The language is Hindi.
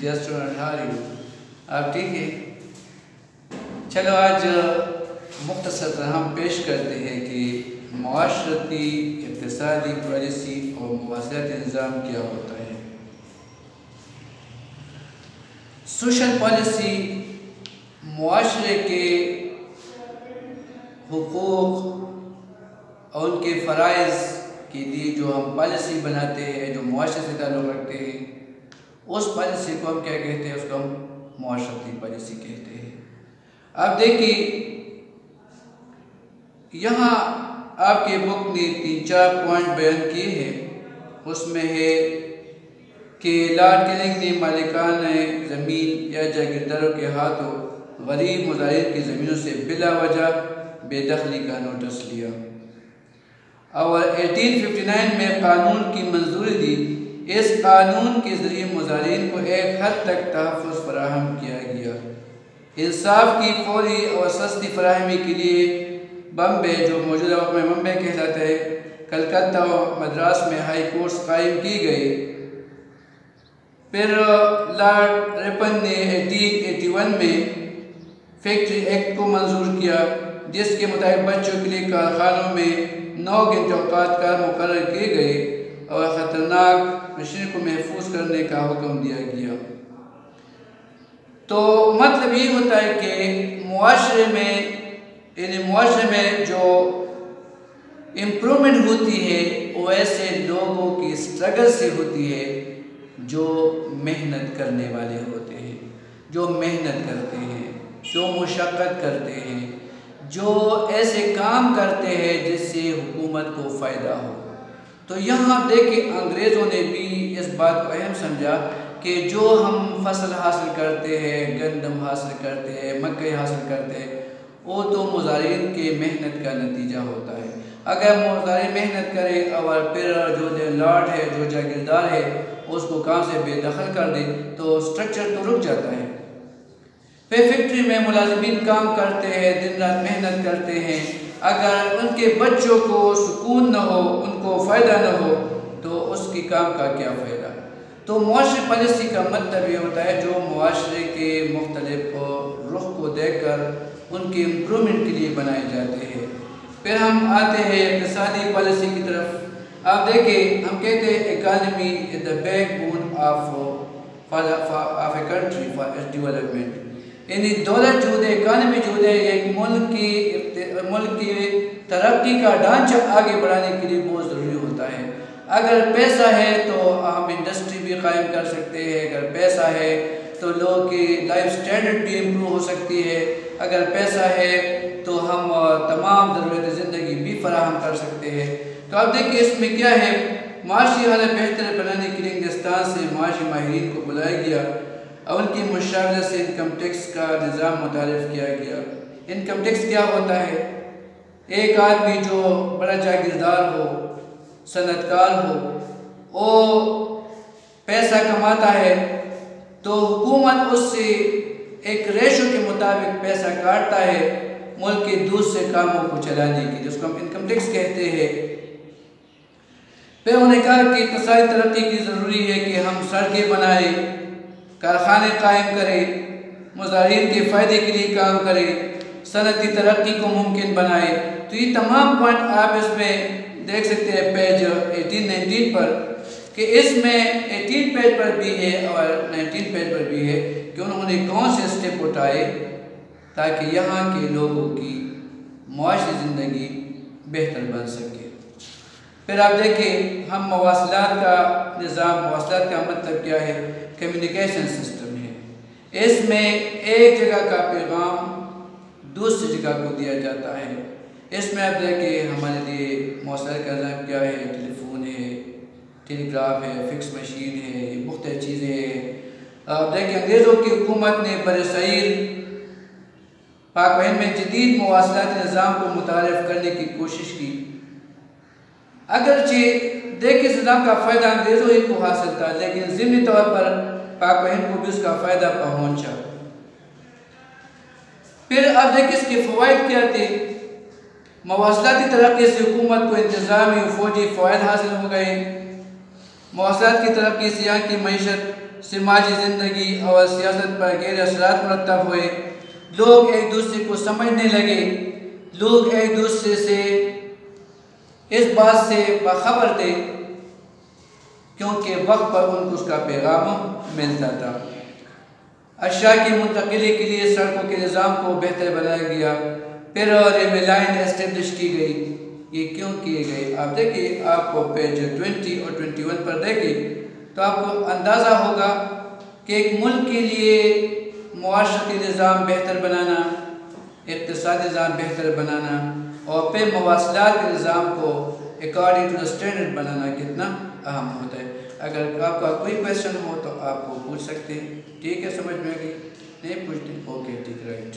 Dear student, how are you? आप ठीक है? चलो आज मुख्तसर हम पेश करते हैं कि मुआशरती इक़्तिसादी पॉलिसी और मुवाज़नत निज़ाम क्या होता है। सोशल पॉलिसी मुआशरे के हुकूक़ और उनके फ़राइज़ के लिए जो हम पॉलिसी बनाते हैं, जो मुआशरे से ताल्लुक़ रखते हैं, उस पॉलिसी को हम क्या कहते हैं? उसको हम मुआशरती पॉलिसी कहते हैं। अब देखिए, यहाँ आपके बुक ने 3-4 पॉइंट बयान किए हैं। उसमें है कि लॉर्ड कैनिंग ने मालिकाना ज़मीन या जागीरदारों के हाथों गरीब मुज़ाहिर की ज़मीनों से बिला वजह बेदखली का नोटिस लिया और 1859 में कानून की मंजूरी दी। इस कानून के ज़रिए मुज़ाहिरीन को एक हद तक तहफ़्फ़ुज़ फराहम किया गया। इंसाफ की फौरी और सस्ती फराहमी के लिए बम्बे, जो मौजूदा वक्त में बम्बे कहलाता है, कलकत्ता और मद्रास में हाई कोर्ट्स कायम की गई। फिर लॉर्ड रिपन ने 1881 में फैक्ट्री एक्ट को मंजूर किया, जिसके मुताबिक बच्चों के लिए कारखानों में 9 घंटे औकात कार मुकर्रर किए गए और ख़तरनाक मशीन को महफूज करने का हुक्म दिया गया। तो मतलब ये होता है कि मुआशरे में जो इम्प्रूवमेंट होती है वो ऐसे लोगों की स्ट्रगल से होती है जो मेहनत करने वाले होते हैं, जो मेहनत करते हैं, जो मुशक्क़त करते हैं, जो ऐसे काम करते हैं जिससे हुकूमत को फ़ायदा हो। तो यहाँ देखिए, अंग्रेज़ों ने भी इस बात को अहम समझा कि जो हम फसल हासिल करते हैं, गंदम हासिल करते हैं, मकई हासिल करते हैं, वो तो मुज़ाहिरीन के मेहनत का नतीजा होता है। अगर मुज़ाहिरीन मेहनत करें और फिर जो लॉर्ड है, जो जागीरदार है, उसको काम से बेदखल कर दे तो स्ट्रक्चर तो रुक जाता है। फिर फैक्ट्री में मुलाजिमीन काम करते हैं, दिन रात मेहनत करते हैं, अगर उनके बच्चों को सुकून न हो, उनको फ़ायदा न हो, तो उसकी काम का क्या फ़ायदा। तो मुआशरी पॉलिसी का मतलब ये होता है जो मुआशरे के मुख्तलिफ रुख को देखकर उनके इम्प्रूवमेंट के लिए बनाए जाते हैं। फिर हम आते हैं इक़्तिसादी पॉलिसी की तरफ। आप देखें, हम कहते हैं economy is the backbone of a country for its development. यानी दौलत जो है, इकानमी जो है, एक मुल्क की तरक्की का ढांचा आगे बढ़ाने के लिए बहुत ज़रूरी होता है। अगर पैसा है तो हम इंडस्ट्री भी कायम कर सकते हैं, अगर पैसा है तो लोगों की लाइफ स्टैंडर्ड भी इम्प्रूव हो सकती है, अगर पैसा है तो हम तमाम ज़रूरत ज़िंदगी भी फराहम कर सकते हैं। तो आप देखिए, इसमें क्या है, माशी हालत बेहतर बनाने के लिए हिंदुस्तान से माशी माहिरीन को बुलाया गया और उनकी मुशावरत से इनकम टैक्स का निज़ाम मुतारिफ़ किया गया। इनकम टैक्स क्या होता है? एक आदमी जो बड़ा जागीरदार हो, सनतकार हो, वो पैसा कमाता है तो हुकूमत उससे एक रेशो के मुताबिक पैसा काटता है मुल्क के दूसरे कामों को चलाने के, जिसको हम इनकम टैक्स कहते हैं। फिर उन्होंने कहा कि इक़्तिसादी तरक्की की ज़रूरी है कि हम सड़कें बनाएं, कारखाने कायम करें, मुज़ाहिरीन के फ़ायदे के लिए काम करें, सनती तरक्की को मुमकिन बनाए। तो ये तमाम पॉइंट आप इसमें देख सकते हैं पेज 18-19 पर, कि इसमें 18 पेज पर भी है और 19 पेज पर भी है कि उन्होंने कौन से स्टेप उठाए ताकि यहाँ के लोगों की मुआशी ज़िंदगी बेहतर बन सके। फिर आप देखें, हम मवासलात का निज़ाम, मवासलात का मतलब क्या है? कम्युनिकेशन सिस्टम है। इसमें एक जगह का पैगाम दूसरी जगह को दिया जाता है। इसमें आप देखिए, हमारे लिए मवासलात का निज़ाम क्या है? टेलीफोन है, टेलीग्राफ है, फिक्स मशीन है, ये मुख्तलिफ चीज़ें हैं। आप देखिए, अंग्रेज़ों की हुकूमत ने बरसग़ीर पाक बहन में जदीद मवासलाती निज़ाम को मुतारिफ़ करने की कोशिश की। अगरचे देखिए, इस निज़ाम का फ़ायदा अंग्रेज़ों ही को हासिल था, लेकिन ज़िमनी तौर पर पाक बहन को भी उसका फ़ायदा पहुँचा। फिर अब देखिए, इसके फ़वाइद क्या थे? मवासलाती तरक्की से हुकूमत को इंतज़ामी और फ़ौजी फ़वाइद हासिल हो गए। मवासलात की तरक्की से यहाँ की मईशत समाजी ज़िंदगी और सियासत पर गहरे असरात मुरतब हुए। लोग एक दूसरे को समझने लगे, लोग एक दूसरे से इस बात से बाखबर थे क्योंकि वक्त पर उनको उसका पैगाम मिलता था। अशिया की मुंतकिली के लिए सड़कों के निज़ाम को बेहतर बनाया गया, फिर रेलवे लाइन एस्टेब्लिश की गई। ये क्यों किए गए? आप देखिए, आपको पेज 20 और 21 पर देखिए तो आपको अंदाज़ा होगा कि एक मुल्क के लिए मुआशरती निज़ाम बेहतर बनाना, इक़्तिसादी निज़ाम बेहतर बनाना और फिर मवासलात के निज़ाम को अकॉर्डिंग टू द स्टैंडर्ड बनाना कितना अहम होता है। अगर आपका कोई क्वेश्चन हो तो आप वो पूछ सकते हैं। ठीक है, समझ में आ गई? नहीं पूछते? ओके, ठीक, राइट।